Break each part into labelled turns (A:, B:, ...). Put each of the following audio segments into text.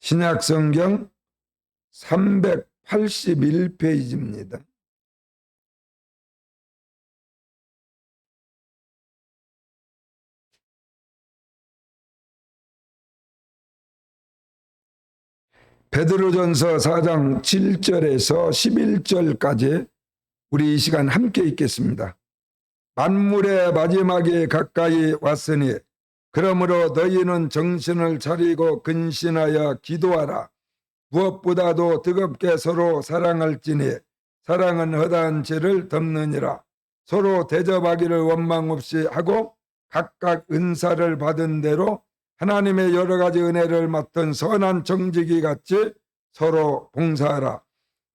A: 신약성경 381페이지입니다. 베드로전서 4장 7절에서 11절까지 우리 이 시간 함께 읽겠습니다. 만물의 마지막이 가까이 왔으니 그러므로 너희는 정신을 차리고 근신하여 기도하라. 무엇보다도 뜨겁게 서로 사랑할지니 사랑은 허다한 죄를 덮느니라. 서로 대접하기를 원망 없이 하고 각각 은사를 받은 대로 하나님의 여러 가지 은혜를 맡은 선한 정직이 같이 서로 봉사하라.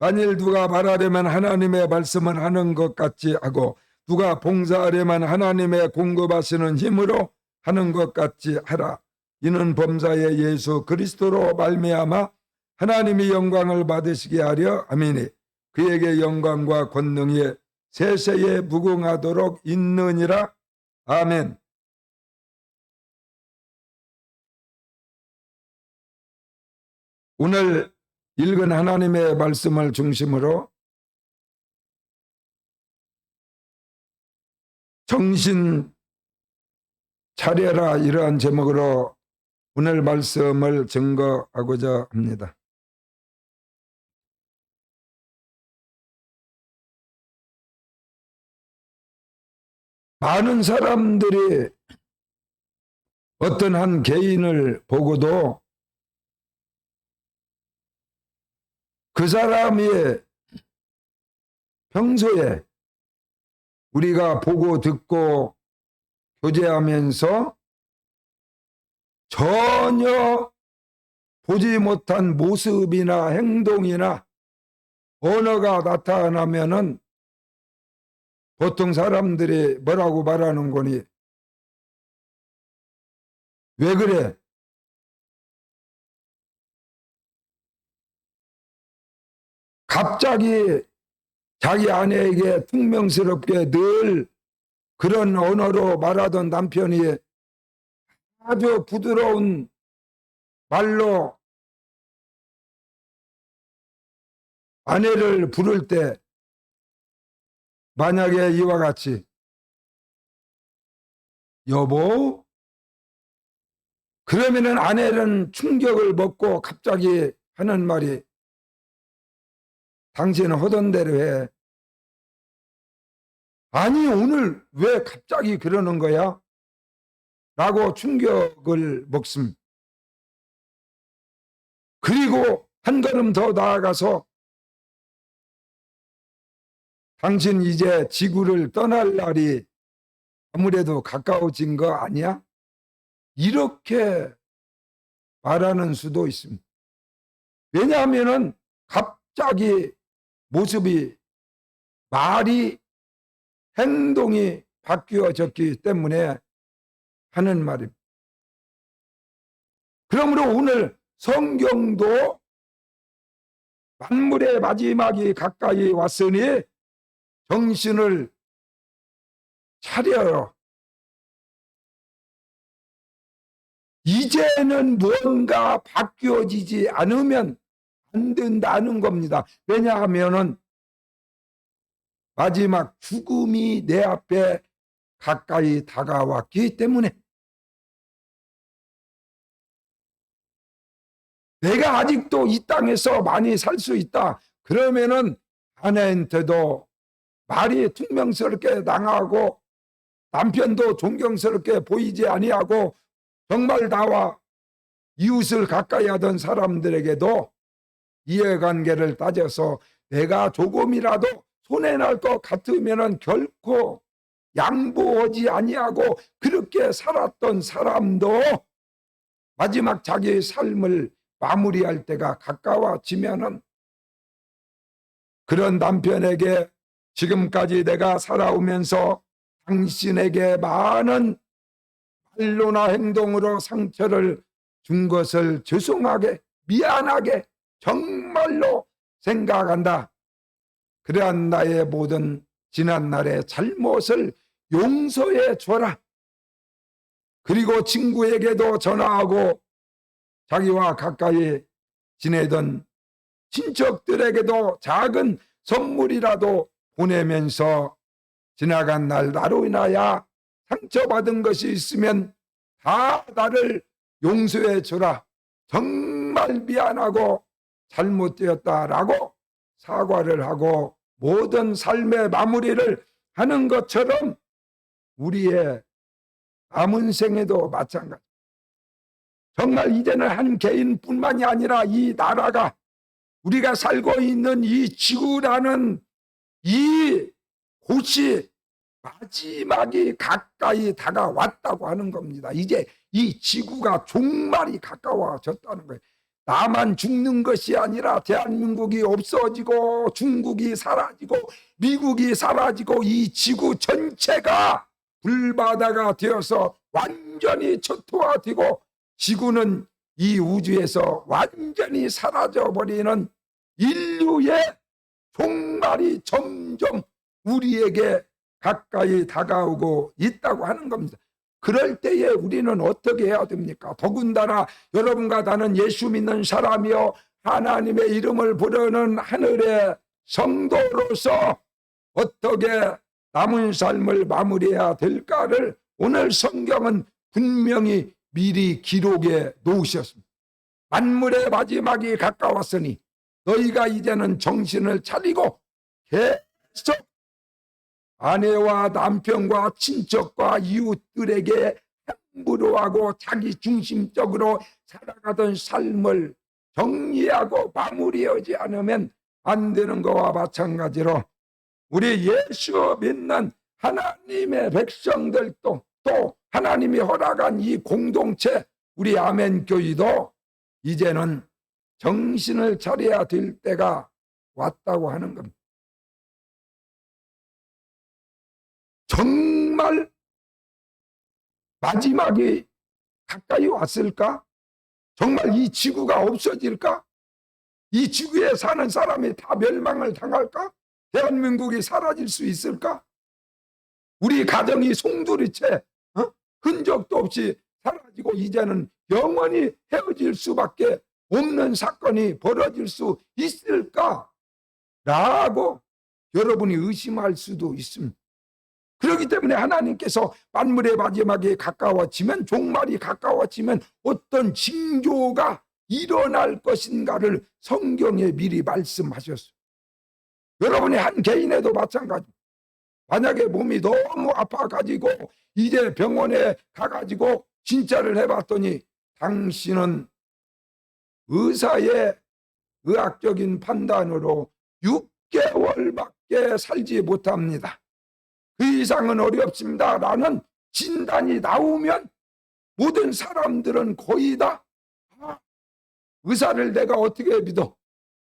A: 만일 누가 말하려면 하나님의 말씀을 하는 것 같이 하고 누가 봉사하려면 하나님의 공급하시는 힘으로 하는 것 같이 하라. 이는 범사의 예수 그리스도로 말미암아 하나님이 영광을 받으시게 하려 함이니 그에게 영광과 권능이 세세에 무궁하도록 있느니라. 아멘. 오늘 읽은 하나님의 말씀을 중심으로 정신 차려라, 이러한 제목으로 오늘 말씀을 증거하고자 합니다. 많은 사람들이 어떤 한 개인을 보고도 그 사람이 평소에 우리가 보고 듣고 교제하면서 전혀 보지 못한 모습이나 행동이나 언어가 나타나면은 보통 사람들이 뭐라고 말하는 거니? 왜 그래? 갑자기 자기 아내에게 퉁명스럽게 늘 그런 언어로 말하던 남편이 아주 부드러운 말로 아내를 부를 때 만약에 이와 같이 여보, 그러면은 아내는 충격을 먹고 갑자기 하는 말이 당신은 하던 대로 해. 아니 오늘 왜 갑자기 그러는 거야? 라고 충격을 먹습니다. 그리고 한 걸음 더 나아가서 당신 이제 지구를 떠날 날이 아무래도 가까워진 거 아니야? 이렇게 말하는 수도 있습니다. 왜냐하면은 갑자기 모습이, 말이, 행동이 바뀌어졌기 때문에 하는 말입니다. 그러므로 오늘 성경도 만물의 마지막이 가까이 왔으니 정신을 차려라. 이제는 무언가 바뀌어지지 않으면 안 된다는 겁니다. 왜냐하면은 마지막 죽음이 내 앞에 가까이 다가왔기 때문에. 내가 아직도 이 땅에서 많이 살 수 있다. 그러면은 아내한테도 말이 퉁명스럽게 당하고 남편도 존경스럽게 보이지 아니하고 정말 나와 이웃을 가까이 하던 사람들에게도 이해관계를 따져서 내가 조금이라도 손해날 것 같으면은 결코 양보하지 아니하고 그렇게 살았던 사람도 마지막 자기의 삶을 마무리할 때가 가까워지면은 그런 남편에게 지금까지 내가 살아오면서 당신에게 많은 말로나 행동으로 상처를 준 것을 죄송하게, 미안하게 정말로 생각한다. 그러한 나의 모든 지난날의 잘못을 용서해 줘라. 그리고 친구에게도 전화하고 자기와 가까이 지내던 친척들에게도 작은 선물이라도 보내면서 지나간 날 나로 인하여 상처받은 것이 있으면 다 나를 용서해 주라. 정말 미안하고 잘못되었다라고 사과를 하고 모든 삶의 마무리를 하는 것처럼 우리의 남은 생에도 마찬가지. 정말 이제는 한 개인뿐만이 아니라 이 나라가, 우리가 살고 있는 이 지구라는 이 곳이 마지막이 가까이 다가왔다고 하는 겁니다. 이제 이 지구가 종말이 가까워졌다는 거예요. 나만 죽는 것이 아니라 대한민국이 없어지고 중국이 사라지고 미국이 사라지고 이 지구 전체가 불바다가 되어서 완전히 초토화되고 지구는 이 우주에서 완전히 사라져버리는 인류의 종말이 점점 우리에게 가까이 다가오고 있다고 하는 겁니다. 그럴 때에 우리는 어떻게 해야 됩니까? 더군다나 여러분과 나는 예수 믿는 사람이요 하나님의 이름을 부르는 하늘의 성도로서 어떻게 남은 삶을 마무리해야 될까를 오늘 성경은 분명히 미리 기록해 놓으셨습니다. 만물의 마지막이 가까웠으니 너희가 이제는 정신을 차리고 계속 아내와 남편과 친척과 이웃들에게 함부로 하고 자기 중심적으로 살아가던 삶을 정리하고 마무리하지 않으면 안 되는 것과 마찬가지로 우리 예수 믿는 하나님의 백성들도 또 하나님이 허락한 이 공동체 우리 아멘교회도 이제는 정신을 차려야 될 때가 왔다고 하는 겁니다. 정말 마지막이 가까이 왔을까? 정말 이 지구가 없어질까? 이 지구에 사는 사람이 다 멸망을 당할까? 대한민국이 사라질 수 있을까? 우리 가정이 송두리째 흔적도 없이 사라지고 이제는 영원히 헤어질 수밖에 없는 사건이 벌어질 수 있을까? 라고 여러분이 의심할 수도 있습니다. 그렇기 때문에 하나님께서 만물의 마지막이 가까워지면, 종말이 가까워지면 어떤 징조가 일어날 것인가를 성경에 미리 말씀하셨어요. 여러분이 한 개인에도 마찬가지. 만약에 몸이 너무 아파가지고 이제 병원에 가가지고 진찰을 해봤더니 당신은 의사의 의학적인 판단으로 6개월밖에 살지 못합니다. 그 이상은 어렵습니다. 라는 진단이 나오면 모든 사람들은 거의 다 의사를 내가 어떻게 믿어?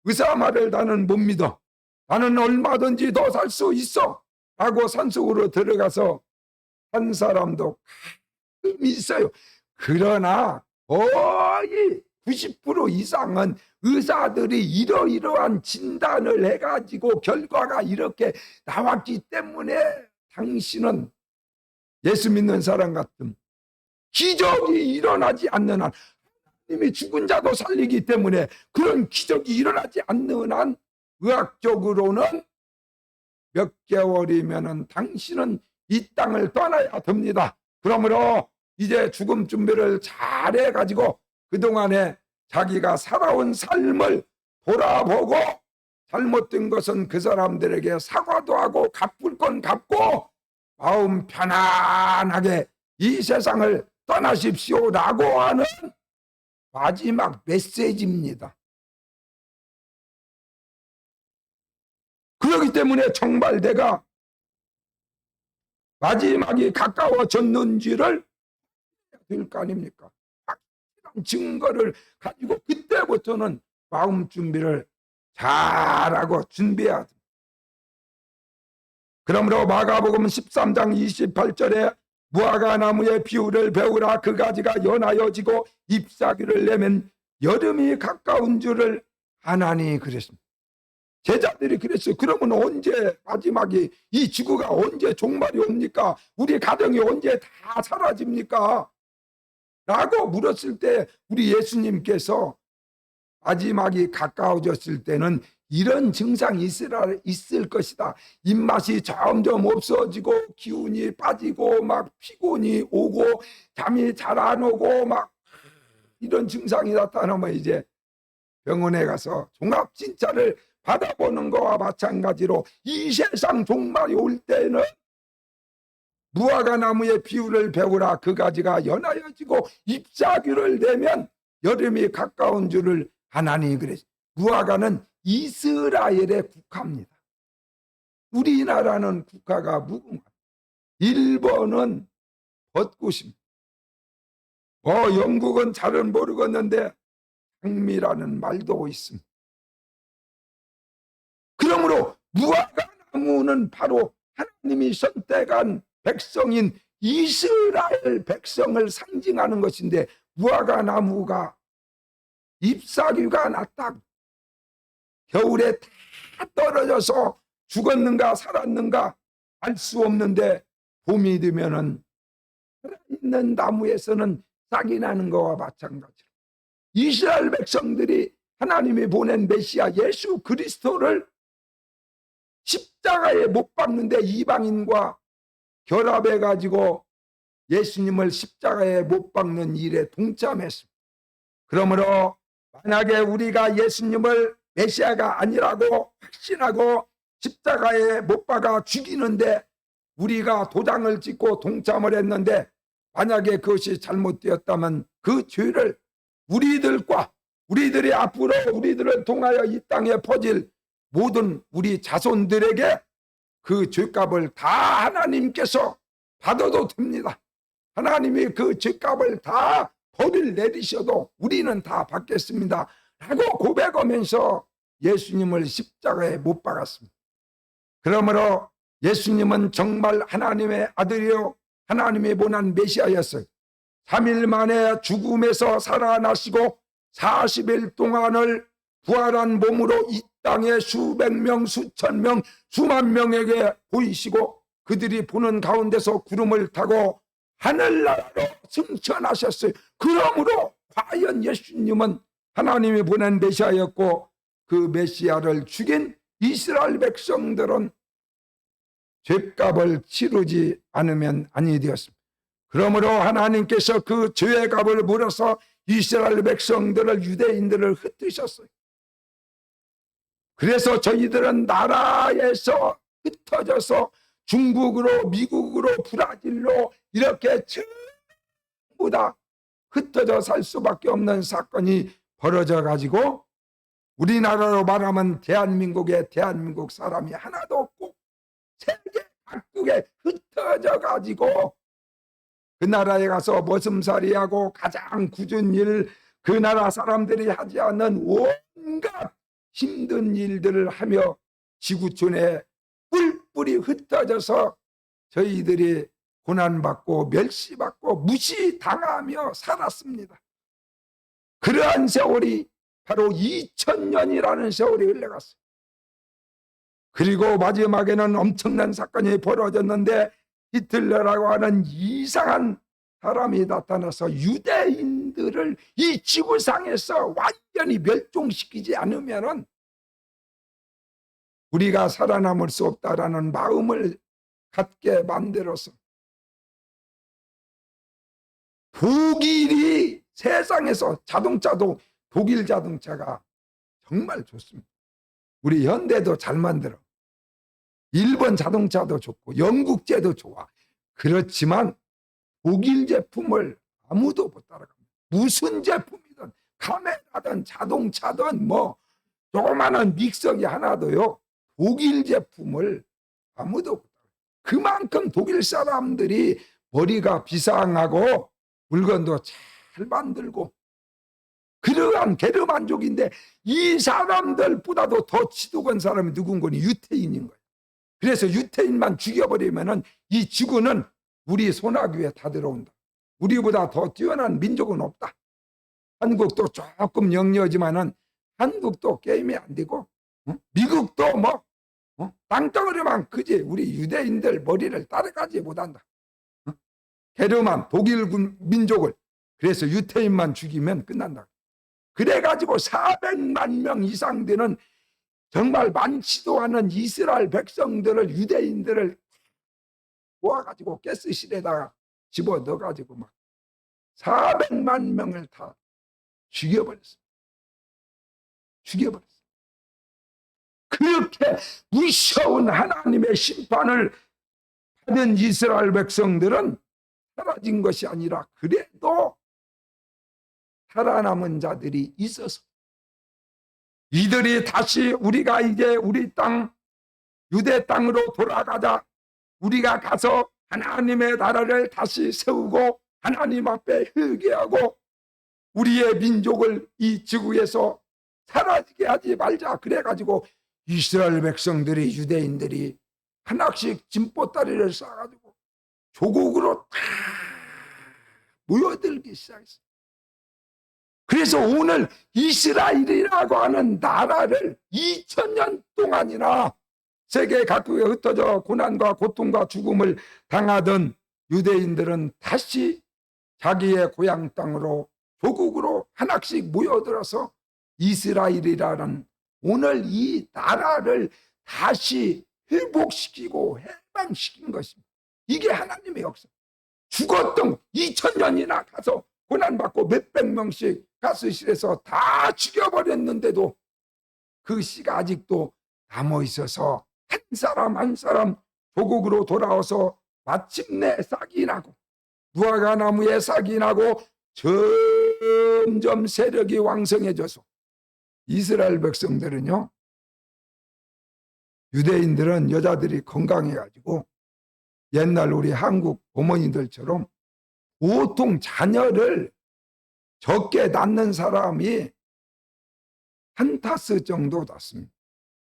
A: 의사 말을 나는 못 믿어. 나는 얼마든지 더 살 수 있어. 라고 산속으로 들어가서 한 사람도 가끔 있어요. 그러나 거의 90% 이상은 의사들이 이러이러한 진단을 해가지고 결과가 이렇게 나왔기 때문에 당신은 예수 믿는 사람 같은 기적이 일어나지 않는 한, 하나님이 죽은 자도 살리기 때문에 그런 기적이 일어나지 않는 한 의학적으로는 몇 개월이면은 당신은 이 땅을 떠나야 됩니다. 그러므로 이제 죽음 준비를 잘 해가지고 그동안에 자기가 살아온 삶을 돌아보고 잘못된 것은 그 사람들에게 사과도 하고 갚을 건 갚고 마음 편안하게 이 세상을 떠나십시오라고 하는 마지막 메시지입니다. 그렇기 때문에 정말 내가 마지막이 가까워졌는지를 될 거 아닙니까? 확실한 증거를 가지고 그때부터는 마음 준비를 잘하고 준비해야 됩니다. 그러므로 마가복음 13장 28절에 무화과 나무의 비유를 배우라. 그 가지가 연하여 지고 잎사귀를 내면 여름이 가까운 줄을 아나니 그랬습니다. 제자들이 그랬어요. 그러면 언제 마지막이, 이 지구가 언제 종말이 옵니까? 우리 가정이 언제 다 사라집니까? 라고 물었을 때 우리 예수님께서 마지막이 가까워졌을 때는 이런 증상이 있을 것이다. 입맛이 점점 없어지고 기운이 빠지고 막 피곤이 오고 잠이 잘 안 오고 막 이런 증상이 나타나면 이제 병원에 가서 종합진찰을 받아보는 거와 마찬가지로 이 세상 종말이 올 때는 무화과 나무의 비유를 배우라. 그 가지가 연하여지고 잎사귀를 내면 여름이 가까운 줄을 하나님이 그랬어요. 무화과는 이스라엘의 국화입니다. 우리나라는 국화가 무궁화, 일본은 벚꽃입니다. 영국은 잘은 모르겠는데 장미라는 말도 있습니다. 그러므로 무화과 나무는 바로 하나님이 선택한 백성인 이스라엘 백성을 상징하는 것인데, 무화과 나무가 잎사귀가 났다. 겨울에 다 떨어져서 죽었는가 살았는가 알 수 없는데 봄이 되면은 살아있는 나무에서는 싹이 나는 것과 마찬가지로 이스라엘 백성들이 하나님이 보낸 메시아 예수 그리스도를 십자가에 못 박는데 이방인과 결합해 가지고 예수님을 십자가에 못 박는 일에 동참했습니다. 그러므로 만약에 우리가 예수님을 메시아가 아니라고 확신하고 십자가에 못 박아 죽이는데 우리가 도장을 찍고 동참을 했는데 만약에 그것이 잘못되었다면 그 죄를 우리들이 앞으로 우리들을 통하여 이 땅에 퍼질 모든 우리 자손들에게 그 죄값을 다 하나님께서 받아도 됩니다. 하나님이 그 죄값을 다 벌을 내리셔도 우리는 다 받겠습니다 라고 고백하면서 예수님을 십자가에 못 박았습니다. 그러므로 예수님은 정말 하나님의 아들이요 하나님이 보낸 메시아였어요. 3일 만에 죽음에서 살아나시고 40일 동안을 부활한 몸으로 이 땅에 수백 명, 수천 명, 수만 명에게 보이시고 그들이 보는 가운데서 구름을 타고 하늘나라로 승천하셨어요. 그러므로 과연 예수님은 하나님이 보낸 메시아였고 그 메시아를 죽인 이스라엘 백성들은 죄값을 치르지 않으면 아니 되었습니다. 그러므로 하나님께서 그 죄의 값을 물어서 이스라엘 백성들을 유대인들을 흩으셨어요. 그래서 저희들은 나라에서 흩어져서 중국으로 미국으로 브라질로 이렇게 전부 다 흩어져 살 수밖에 없는 사건이 벌어져 가지고 우리나라로 말하면 대한민국에 대한민국 사람이 하나도 없고 세계 각국에 흩어져 가지고 그 나라에 가서 머슴살이하고 가장 굳은 일, 그 나라 사람들이 하지 않는 온갖 힘든 일들을 하며 지구촌에 뿔뿔이 흩어져서 저희들이 고난받고 멸시받고 무시당하며 살았습니다. 그러한 세월이 바로 2000년이라는 세월이 흘러갔어요. 그리고 마지막에는 엄청난 사건이 벌어졌는데 히틀러라고 하는 이상한 사람이 나타나서 유대인들을 이 지구상에서 완전히 멸종시키지 않으면 우리가 살아남을 수 없다라는 마음을 갖게 만들어서 독일이 세상에서 자동차도 독일 자동차가 정말 좋습니다. 우리 현대도 잘 만들어. 일본 자동차도 좋고 영국제도 좋아. 그렇지만 독일 제품을 아무도 못 따라갑니다. 무슨 제품이든 카메라든 자동차든 뭐 조그마한 믹서기 하나도요 독일 제품을 아무도 못 따라갑니다. 그만큼 독일 사람들이 머리가 비상하고 물건도 잘 만들고 그러한 게르만족인데 이 사람들보다도 더 지독한 사람이 누군가니 유태인인 거예요. 그래서 유태인만 죽여버리면은 이 지구는 우리 손아귀에 다 들어온다. 우리보다 더 뛰어난 민족은 없다. 한국도 조금 영리하지만은 한국도 게임이 안 되고 미국도 뭐 땅덩어리만 그지 우리 유대인들 머리를 따라가지 못한다. 게르만 독일 민족을 그래서 유태인만 죽이면 끝난다. 그래가지고 400만 명 이상 되는 정말 많지도 않은 이스라엘 백성들을, 유대인들을 모아가지고 가스실에다가 집어넣어가지고 막 400만 명을 다 죽여버렸어요. 죽여버렸어요. 그렇게 무서운 하나님의 심판을 받은 이스라엘 백성들은 사라진 것이 아니라 그래도 살아남은 자들이 있어서 이들이 다시 우리가 이제 우리 땅 유대 땅으로 돌아가자, 우리가 가서 하나님의 나라를 다시 세우고 하나님 앞에 회개하고 우리의 민족을 이 지구에서 사라지게 하지 말자, 그래가지고 이스라엘 백성들이, 유대인들이 하나씩 짐보따리를 싸가지고 조국으로 다 모여들기 시작했어요. 그래서 오늘 이스라엘이라고 하는 나라를 2000년 동안이나 세계 각국에 흩어져 고난과 고통과 죽음을 당하던 유대인들은 다시 자기의 고향 땅으로, 조국으로 하나씩 모여들어서 이스라엘이라는 오늘 이 나라를 다시 회복시키고 해방시킨 것입니다. 이게 하나님의 역사. 죽었던 2000년이나 가서 고난받고 몇백 명씩 가스실에서 다 죽여버렸는데도 그 씨가 아직도 남아있어서 한 사람 한 사람 조국으로 돌아와서 마침내 싹이 나고 무화과나무에 싹이 나고 점점 세력이 왕성해져서 이스라엘 백성들은요, 유대인들은 여자들이 건강해가지고 옛날 우리 한국 어머니들처럼 보통 자녀를 적게 낳는 사람이 한 타스 정도 낳습니다.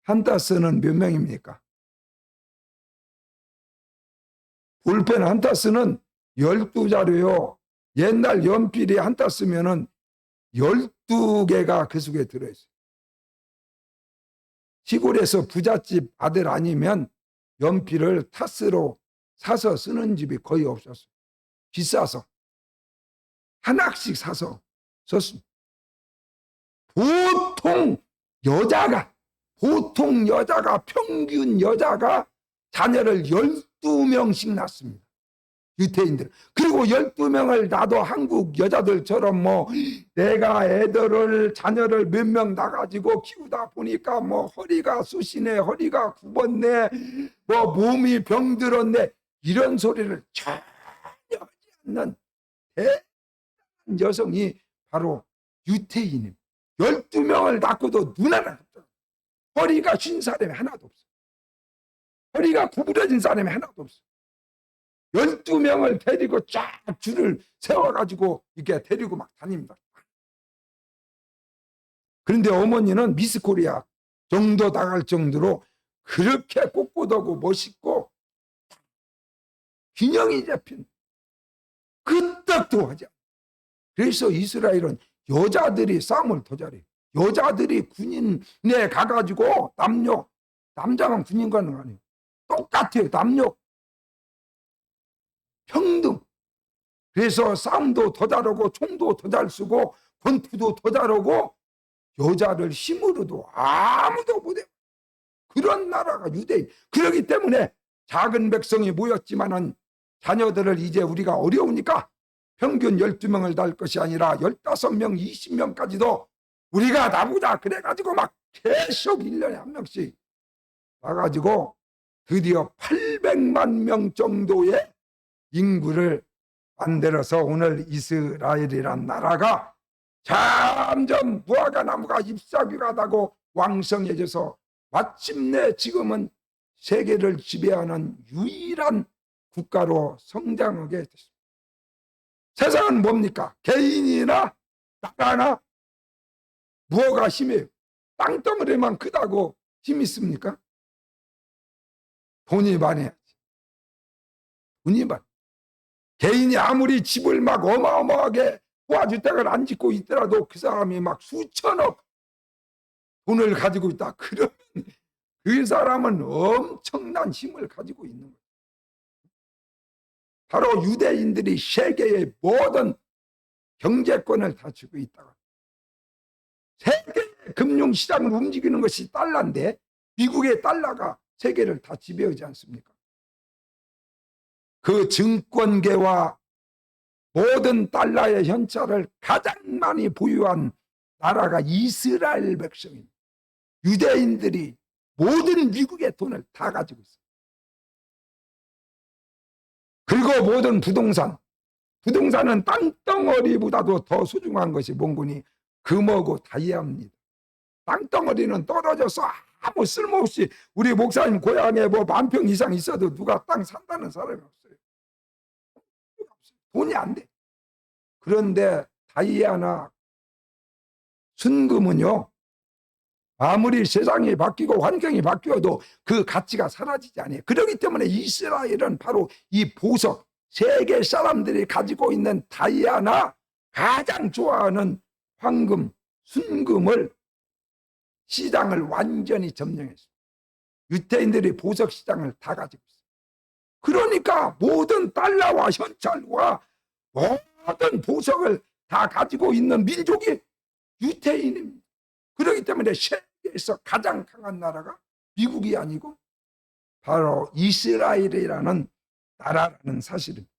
A: 한 타스는 몇 명입니까? 볼펜 한 타스는 12자루요. 옛날 연필이 한 타스면은 12개가 그 속에 들어있어요. 시골에서 부잣집 아들 아니면 연필을 타스로 사서 쓰는 집이 거의 없었어요. 비싸서 하나씩 사서 썼습니다. 보통 여자가 평균 여자가 자녀를 12명씩 낳습니다. 유태인들. 그리고 12명을 낳아도 한국 여자들처럼 뭐 내가 자녀를 몇 명 낳아가지고 키우다 보니까 뭐 허리가 쑤시네, 허리가 굽었네, 뭐 몸이 병들었네, 이런 소리를 전혀 하지 않는 대단한 여성이 바로 유태인입니다. 12명을 낳고도 눈 하나 없어요. 허리가 쉰 사람이 하나도 없어요. 허리가 구부러진 사람이 하나도 없어요. 12명을 데리고 쫙 줄을 세워가지고 이렇게 데리고 막 다닙니다. 그런데 어머니는 미스 코리아 정도 나갈 정도로 그렇게 꼿꼿하고 멋있고 균형이 잡힌 끄떡도 하지 않아요. 그래서 이스라엘은 여자들이 싸움을 더 잘해요. 여자들이 군인에 가가지고 남자만 군인 가는 거 아니에요. 똑같아요. 남녀 평등. 그래서 싸움도 더 잘하고 총도 더 잘 쓰고 권투도 더 잘하고 여자를 힘으로도 아무도 못해요. 그런 나라가 유대인. 그렇기 때문에 작은 백성이 모였지만은 자녀들을 이제 우리가 어려우니까 평균 12명을 낳을 것이 아니라 15명, 20명까지도 우리가 나보자. 그래가지고 막 계속 1년에 한 명씩 나가지고 드디어 800만 명 정도의 인구를 만들어서 오늘 이스라엘이란 나라가 점점 무화과 나무가 잎사귀가 나고 왕성해져서 마침내 지금은 세계를 지배하는 유일한 국가로 성장하게 됐습니다. 세상은 뭡니까? 개인이나 나라나 무엇가 힘이에요? 땅덩어리만 크다고 힘이 있습니까? 돈이 많아야지. 돈이 많아. 개인이 아무리 집을 막 어마어마하게 호화주택을 안 짓고 있더라도 그 사람이 막 수천억 돈을 가지고 있다. 그러면 그 사람은 엄청난 힘을 가지고 있는 거예요. 바로 유대인들이 세계의 모든 경제권을 다 쥐고 있다가 세계 금융시장을 움직이는 것이 달러인데 미국의 달러가 세계를 다 지배하지 않습니까? 그 증권계와 모든 달러의 현찰을 가장 많이 보유한 나라가 이스라엘 백성입니다. 유대인들이 모든 미국의 돈을 다 가지고 있어요. 그리고 모든 부동산은 땅덩어리보다도 더 소중한 것이 뭔고니 금하고 다이아입니다. 땅덩어리는 떨어져서 아무 쓸모없이 우리 목사님 고향에 뭐 10,000평 이상 있어도 누가 땅 산다는 사람이 없어요. 돈이 안 돼. 그런데 다이아나 순금은요, 아무리 세상이 바뀌고 환경이 바뀌어도 그 가치가 사라지지 않아요. 그렇기 때문에 이스라엘은 바로 이 보석, 세계 사람들이 가지고 있는 다이아나 가장 좋아하는 황금, 순금을 시장을 완전히 점령했어요. 유태인들이 보석 시장을 다 가지고 있어요. 그러니까 모든 달러와 현찰과 모든 보석을 다 가지고 있는 민족이 유태인입니다. 그렇기 때문에 세계에서 가장 강한 나라가 미국이 아니고 바로 이스라엘이라는 나라라는 사실입니다.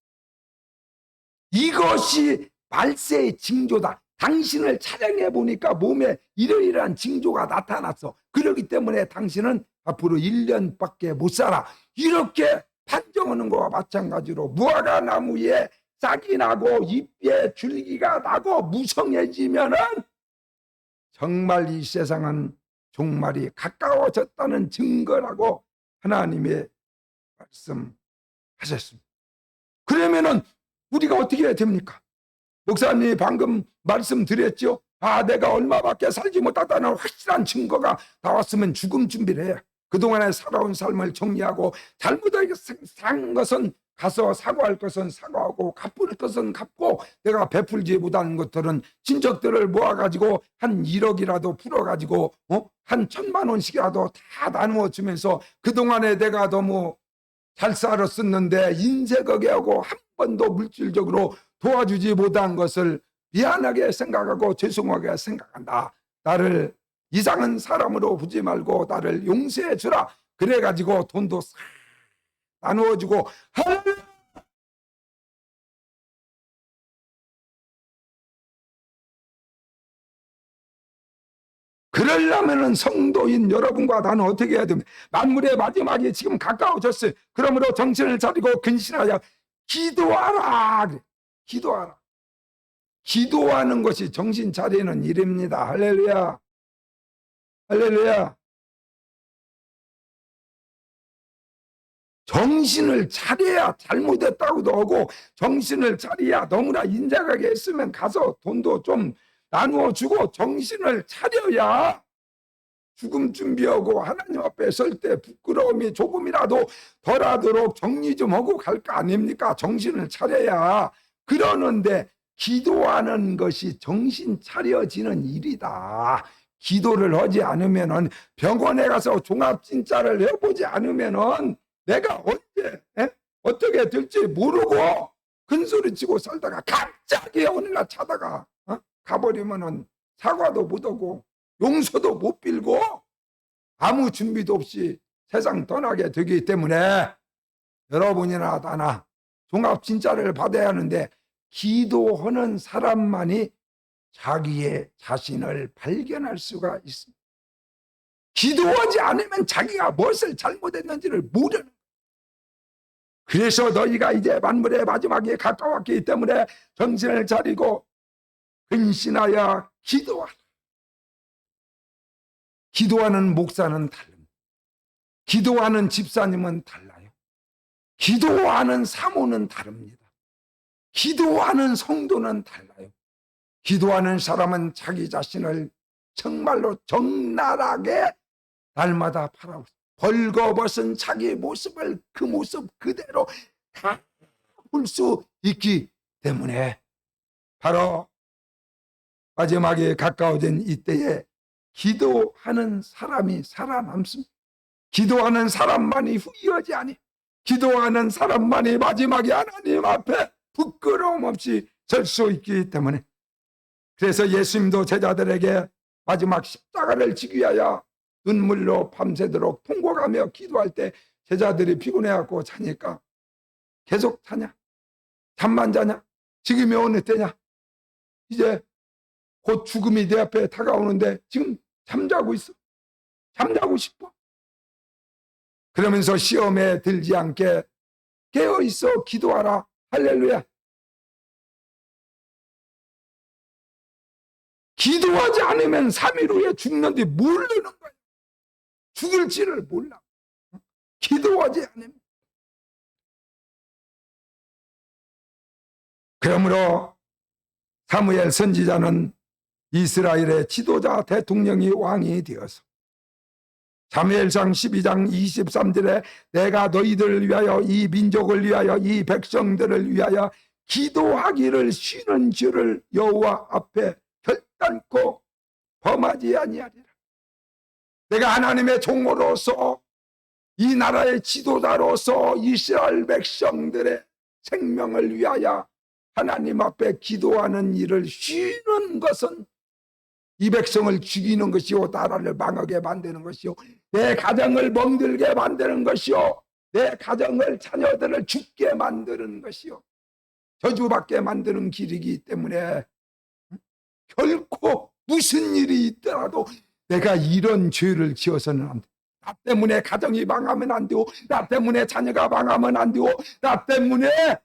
A: 이것이 말세의 징조다. 당신을 촬영해 보니까 몸에 이러이러한 징조가 나타났어. 그렇기 때문에 당신은 앞으로 1년밖에 못 살아. 이렇게 판정하는 것과 마찬가지로 무화과 나무에 싹이 나고 잎에 줄기가 나고 무성해지면은 정말 이 세상은 종말이 가까워졌다는 증거라고 하나님의 말씀하셨습니다. 그러면은 우리가 어떻게 해야 됩니까? 목사님이 방금 말씀드렸죠. 내가 얼마밖에 살지 못하다는 확실한 증거가 나왔으면 죽음 준비를 해. 그동안에 살아온 삶을 정리하고 잘못하게 산 것은 가서 사과할 것은 사과하고 갚을 것은 갚고, 내가 베풀지 못하는 것들은 친척들을 모아가지고 한 1억이라도 풀어가지고 한 1,000만 원씩이라도 다 나누어 주면서 그동안에 내가 너무 잘 살았었는데 인색하게 하고 한 번도 물질적으로 도와주지 못한 것을 미안하게 생각하고 죄송하게 생각한다. 나를 이상한 사람으로 보지 말고 나를 용서해 주라. 그래가지고 돈도 싹 나누어주고. 그러려면은 성도인 여러분과 나는 어떻게 해야 됩니까? 만물의 마지막이 지금 가까워졌어요. 그러므로 정신을 차리고 근신하여 기도하라. 기도하라. 기도하는 것이 정신 차리는 일입니다. 할렐루야. 할렐루야. 정신을 차려야 잘못했다고도 하고, 정신을 차려야 너무나 인자하게 했으면 가서 돈도 좀 나누어 주고, 정신을 차려야 죽음 준비하고 하나님 앞에 설 때 부끄러움이 조금이라도 덜하도록 정리 좀 하고 갈 거 아닙니까? 정신을 차려야. 그러는데 기도하는 것이 정신 차려지는 일이다. 기도를 하지 않으면은, 병원에 가서 종합진찰을 해보지 않으면은 내가 언제 어떻게 될지 모르고 큰소리치고 살다가 갑자기 어느 날 자다가 가버리면은 사과도 못하고 용서도 못 빌고 아무 준비도 없이 세상 떠나게 되기 때문에 여러분이나 나나 종합진찰을 받아야 하는데, 기도하는 사람만이 자기의 자신을 발견할 수가 있습니다. 기도하지 않으면 자기가 무엇을 잘못했는지를 모르는 거예요. 그래서 너희가 이제 만물의 마지막에 가까웠기 때문에 정신을 차리고 근신하여 기도하라. 기도하는 목사는 다릅니다. 기도하는 집사님은 달라요. 기도하는 사모는 다릅니다. 기도하는 성도는 달라요. 기도하는 사람은 자기 자신을 정말로 적나라하게 날마다 바라보고 벌거벗은 자기 모습을 그 모습 그대로 다 볼 수 있기 때문에 바로 마지막에 가까워진 이때에 기도하는 사람이 살아남습니다. 기도하는 사람만이 후회하지 아니, 기도하는 사람만이 마지막에 하나님 앞에 부끄러움 없이 설 수 있기 때문에, 그래서 예수님도 제자들에게 마지막 십자가를 지기 위하여 눈물로 밤새도록 통곡하며 기도할 때 제자들이 피곤해갖고 자니까 계속 자냐? 잠만 자냐? 지금이 어느 때냐? 이제 곧 죽음이 내 앞에 다가오는데 지금 잠자고 있어. 잠자고 싶어. 그러면서 시험에 들지 않게 깨어있어 기도하라. 할렐루야. 기도하지 않으면 3일 후에 죽는데 모르는 거야. 죽을지를 몰라. 기도하지 않으면. 그러므로 사무엘 선지자는 이스라엘의 지도자 대통령이 왕이 되어서 사무엘상 12장 23절에 내가 너희들을 위하여 이 민족을 위하여 이 백성들을 위하여 기도하기를 쉬는 줄을 여호와 앞에 결단코 범하지 아니하리라. 내가 하나님의 종으로서 이 나라의 지도자로서 이스라엘 백성들의 생명을 위하여 하나님 앞에 기도하는 일을 쉬는 것은 이 백성을 죽이는 것이요, 나라를 망하게 만드는 것이요, 내 가정을 멍들게 만드는 것이요, 내 가정을 자녀들을 죽게 만드는 것이요, 저주받게 만드는 길이기 때문에 결코 무슨 일이 있더라도 내가 이런 죄를 지어서는 안 돼. 나 때문에 가정이 망하면 안 되고, 나 때문에 자녀가 망하면 안 되고, 나 때문에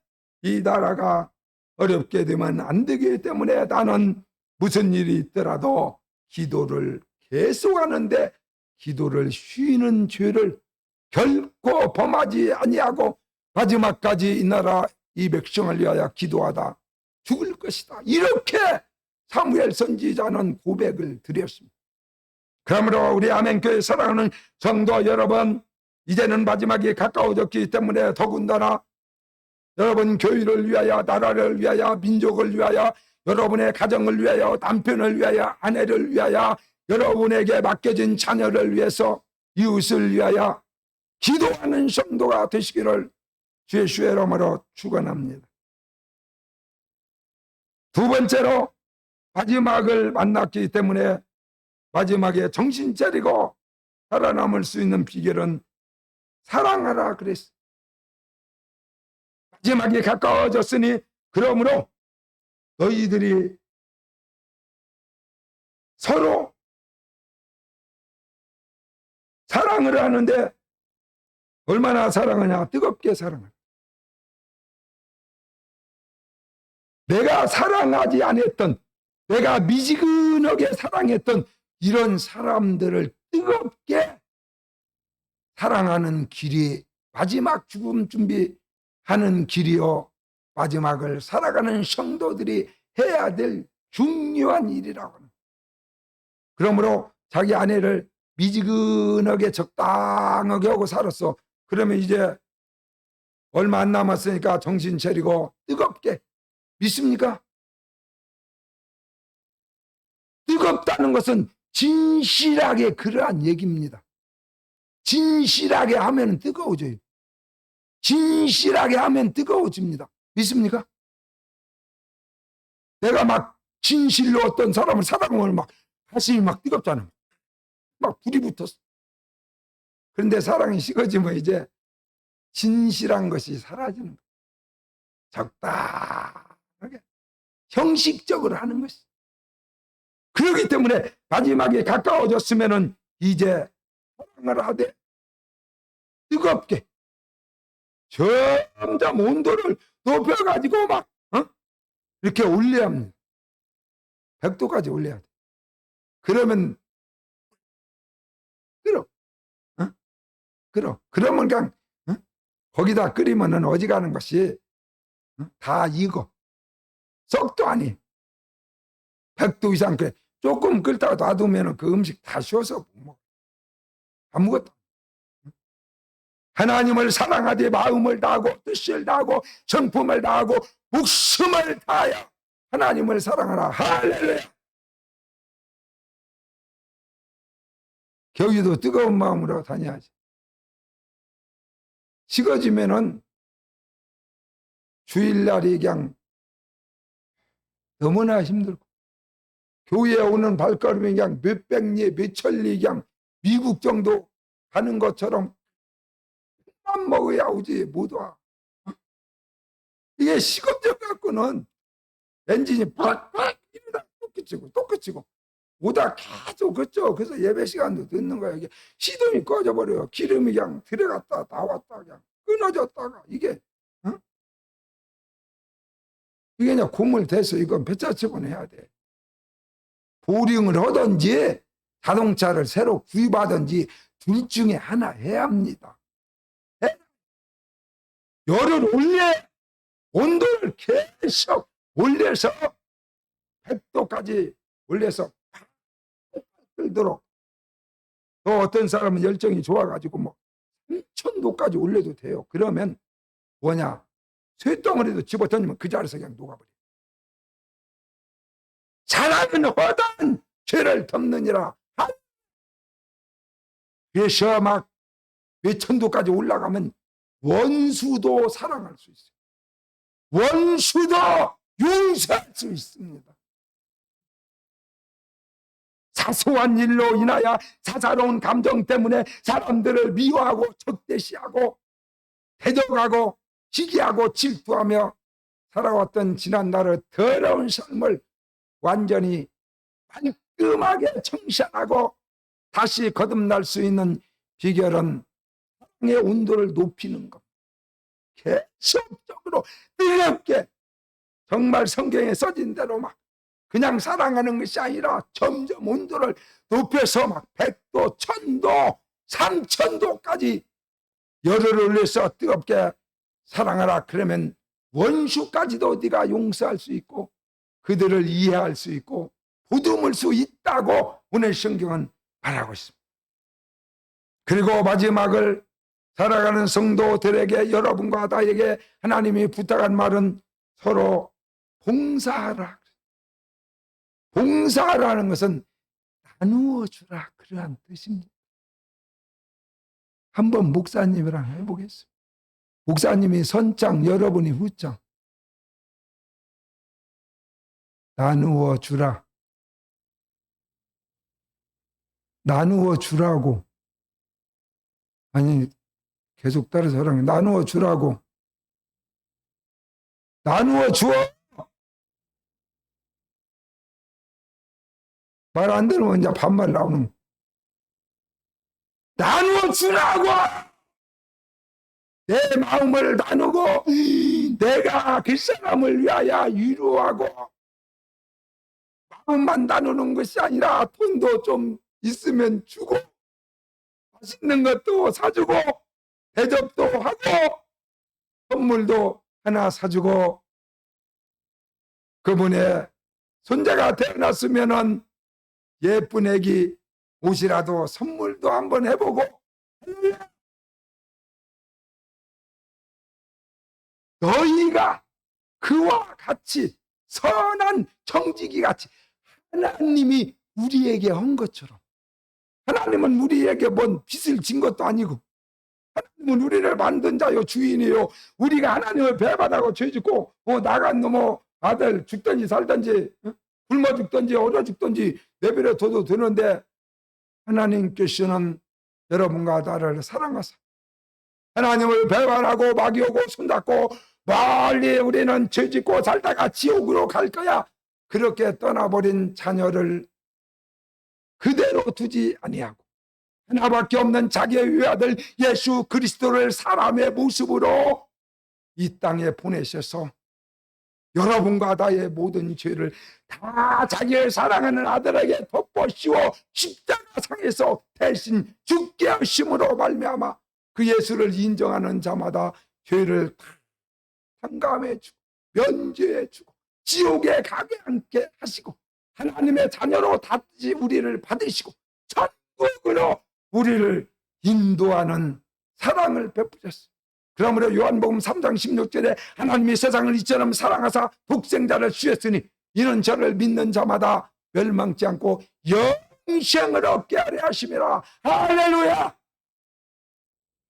A: 이 나라가 어렵게 되면 안 되기 때문에 나는 무슨 일이 있더라도 기도를 계속하는데 기도를 쉬는 죄를 결코 범하지 아니하고 마지막까지 이 나라 이 백성을 위하여 기도하다 죽을 것이다. 이렇게 사무엘 선지자는 고백을 드렸습니다. 그러므로 우리 아멘교회 사랑하는 성도 여러분, 이제는 마지막이 가까워졌기 때문에 더군다나 여러분 교회를 위하여, 나라를 위하여, 민족을 위하여, 여러분의 가정을 위하여, 남편을 위하여, 아내를 위하여, 여러분에게 맡겨진 자녀를 위해서, 이웃을 위하여 기도하는 성도가 되시기를 주의 이름으로 축원합니다. 두 번째로 마지막을 만났기 때문에 마지막에 정신 차리고 살아남을 수 있는 비결은 사랑하라 그랬어요. 마지막이 가까워졌으니 그러므로 너희들이 서로 사랑을 하는데 얼마나 사랑하냐? 뜨겁게 사랑하라. 내가 사랑하지 않았던, 내가 미지근하게 사랑했던 이런 사람들을 뜨겁게 사랑하는 길이 마지막 죽음 준비하는 길이요, 마지막을 살아가는 성도들이 해야 될 중요한 일이라고 합니다. 그러므로 자기 아내를 미지근하게 적당하게 하고 살았어. 그러면 이제 얼마 안 남았으니까 정신 차리고 뜨겁게, 믿습니까? 뜨겁다는 것은 진실하게 그러한 얘기입니다. 진실하게 하면 뜨거워져요. 진실하게 하면 뜨거워집니다. 믿습니까? 내가 막 진실로 어떤 사람을 사랑하면 막 가슴이 막 뜨겁잖아요. 막 불이 붙었어. 그런데 사랑이 식어지면 이제 진실한 것이 사라지는 거예요. 적당하게 형식적으로 하는 것이. 그렇기 때문에 마지막에 가까워졌으면은 이제 사랑을 하되 뜨겁게 점점 온도를 높여가지고 막 이렇게 올려야 합니다. 100도까지 올려야 돼. 그러면 그러면 그냥 거기다 끓이면은 어지간한 것이 다 익어. 썩도 아니. 100도 이상 그래. 조금 끓다가 놔두면은 그 음식 다 쉬어서 먹어. 아무것도. 하나님을 사랑하되 마음을 다하고 뜻을 다하고 성품을 다하고 목숨을 다하여 하나님을 사랑하라. 할렐루야. 교회도 뜨거운 마음으로 다녀야지. 식어지면은 주일날이 그냥 너무나 힘들고 교회에 오는 발걸음이 그냥 몇백 리, 몇천 리 그냥 미국 정도 가는 것처럼 밥 먹어야 오지 못 와. 이게 시급적 갖고는 엔진이 팍팍 이러다 또 그치고 오다 계속 그쳐. 그래서 예배 시간도 늦는 거야. 이게 시동이 꺼져버려요. 기름이 그냥 들어갔다 나왔다 그냥 끊어졌다가 이게 이게 그냥 고물돼서 이건 배차처분 해야 돼. 보링을 하든지 자동차를 새로 구입하든지 둘 중에 하나 해야 합니다. 열을 올려 온도를 계속 올려서 100도까지 올려서 들도록. 또 어떤 사람은 열정이 좋아가지고 뭐 3000도까지 올려도 돼요. 그러면 뭐냐, 쇠덩어리도 집어던지면 그 자리에서 그냥 녹아버려. 사랑은 허단 죄를 덮느니라. 그래서 막 몇천 도까지 올라가면 원수도 사랑할 수 있어요. 원수도 용서할 수 있습니다. 사소한 일로 인하여 사사로운 감정 때문에 사람들을 미워하고 적대시하고 대적하고 시기하고 질투하며 살아왔던 지난 날의 더러운 삶을 완전히 깔끔하게 청산하고 다시 거듭날 수 있는 비결은 사랑의 온도를 높이는 것. 계속적으로 뜨겁게 정말 성경에 써진 대로 막 그냥 사랑하는 것이 아니라 점점 온도를 높여서 막 100도, 1000도, 3000도까지 열을 올려서 뜨겁게 사랑하라. 그러면 원수까지도 네가 용서할 수 있고 그들을 이해할 수 있고 보듬을 수 있다고 오늘 성경은 말하고 있습니다. 그리고 마지막을 살아가는 성도들에게, 여러분과 나에게 하나님이 부탁한 말은 서로 봉사하라. 봉사하라는 것은 나누어 주라, 그러한 뜻입니다. 한번 목사님이랑 해보겠습니다. 목사님이 선장, 여러분이 후장. 나누어 주라. 나누어 주라고. 아니, 계속 따라서 하라는 게 나누어 주라고. 나누어 주어. 말 안 들으면 이제 반말 나오는 거. 나누어 주라고. 내 마음을 나누고 내가 그 사람을 위하여 위로하고 마음만 나누는 것이 아니라 돈도 좀 있으면 주고 맛있는 것도 사주고 대접도 하고 선물도 하나 사주고 그분의 손자가 태어났으면은 예쁜 애기 옷이라도 선물도 한번 해보고 너희가 그와 같이 선한 청지기 같이 하나님이 우리에게 한 것처럼, 하나님은 우리에게 뭔 빚을 진 것도 아니고 하나님은 우리를 만든 자요 주인이요, 우리가 하나님을 배반하고 죄짓고 나간 놈의 아들 죽든지 살든지 굶어 죽든지 얼어 죽든지 내버려 둬도 되는데 하나님께서는 여러분과 나를 사랑하사 하나님을 배반하고 마귀오고 손잡고 멀리 우리는 죄짓고 살다가 지옥으로 갈 거야, 그렇게 떠나버린 자녀를 그대로 두지 아니하고 하나밖에 없는 자기의 외아들 예수 그리스도를 사람의 모습으로 이 땅에 보내셔서 여러분과 나의 모든 죄를 다 자기를 사랑하는 아들에게 덮어 씌워 십자가상에서 대신 죽게 하심으로 말미암아 그 예수를 인정하는 자마다 죄를 다 탕감해 주고 면제해 주고 지옥에 가게 않게 하시고 하나님의 자녀로 다시 우리를 받으시고 천국으로 우리를 인도하는 사랑을 베푸셨어요. 그러므로 요한복음 3장 16절에 하나님이 세상을 이처럼 사랑하사 독생자를 주셨으니 이는 저를 믿는 자마다 멸망치 않고 영생을 얻게 하려 하심이라. 할렐루야.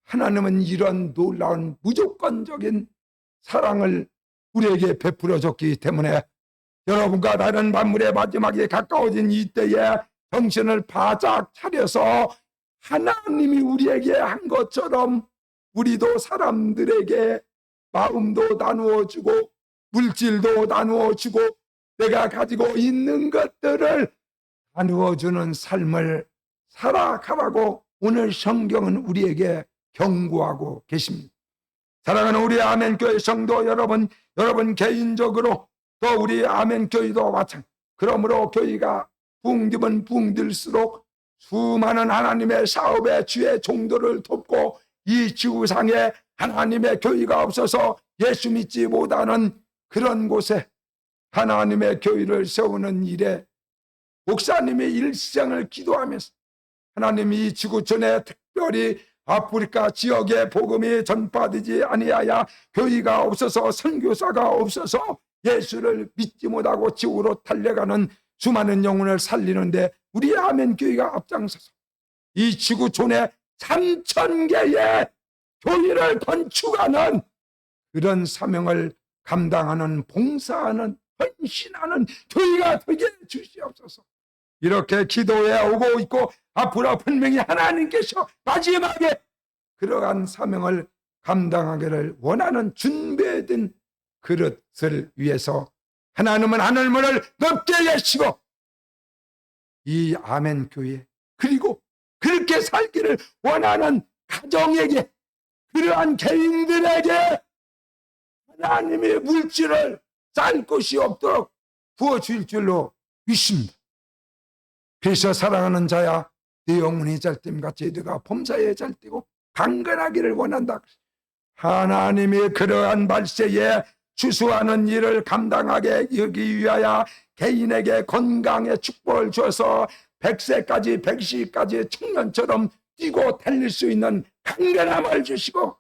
A: 하나님은 이런 놀라운 무조건적인 사랑을 우리에게 베풀어 줬기 때문에 여러분과 다른 만물의 마지막에 가까워진 이때에 정신을 바짝 차려서 하나님이 우리에게 한 것처럼 우리도 사람들에게 마음도 나누어주고 물질도 나누어주고 내가 가지고 있는 것들을 나누어주는 삶을 살아가라고 오늘 성경은 우리에게 경고하고 계십니다. 사랑하는 우리 아멘교회 성도 여러분, 여러분 개인적으로 또 우리 아멘교회도 마찬가지. 그러므로 교회가 붕디면 붕들수록 수많은 하나님의 사업의 주의 종도를 돕고 이 지구상에 하나님의 교회가 없어서 예수 믿지 못하는 그런 곳에 하나님의 교회를 세우는 일에 목사님의 일생을 기도하면서 하나님이 이 지구촌에 특별히 아프리카 지역에 복음이 전파되지 아니하여 교회가 없어서 선교사가 없어서 예수를 믿지 못하고 지옥으로 달려가는 수많은 영혼을 살리는데 우리 아멘교회가 앞장서서 이 지구촌에 3,000개의 교회를 건축하는 그런 사명을 감당하는 봉사하는 헌신하는 교회가 되게 주시옵소서. 이렇게 기도해 오고 있고 앞으로 분명히 하나님께서 마지막에 그러한 사명을 감당하기를 원하는 준비된 그릇을 위해서 하나님은 하늘문을 넓게 여시고 이 아멘교회 그리고 그렇게 살기를 원하는 가정에게 그러한 개인들에게 하나님의 물질을 쌀 것이 없도록 부어줄 줄로 믿습니다. 그래서 사랑하는 자야 네 영혼이 잘됨같이 네가 범사에 잘되고 강건하기를 원한다. 하나님이 그러한 말세에 추수하는 일을 감당하게 여기 위하여 개인에게 건강의 축복을 줘서 100세까지 100시까지 청년처럼 뛰고 달릴 수 있는 강건함을 주시고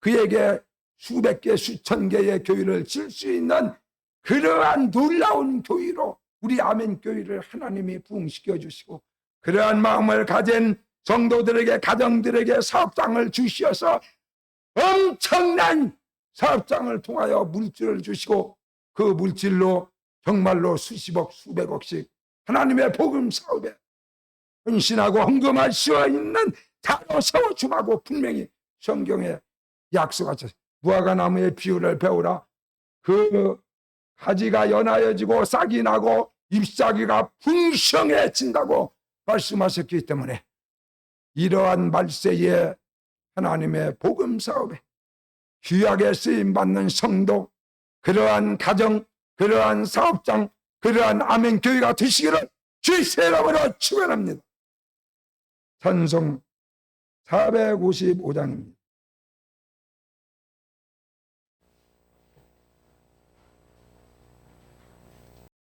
A: 그에게 수백 개 수천 개의 교회를 질 수 있는 그러한 놀라운 교회로 우리 아멘교회를 하나님이 부흥시켜 주시고 그러한 마음을 가진 성도들에게 가정들에게 사업장을 주시어서 엄청난 사업장을 통하여 물질을 주시고 그 물질로 정말로 수십억 수백억씩 하나님의 복음 사업에 헌신하고 헌금할 수 있는 자로 세워주라고 분명히 성경에 약속하셨어요. 무화과나무의 비유를 배우라. 그 가지가 연하여지고 싹이 나고 잎사귀가 풍성해진다고 말씀하셨기 때문에 이러한 말세에 하나님의 복음 사업에 귀하게 쓰임받는 성도 그러한 가정 그러한 사업장 그러한 아멘교회가 되시기를 주의 이름으로 축원합니다. 찬송 455장입니다.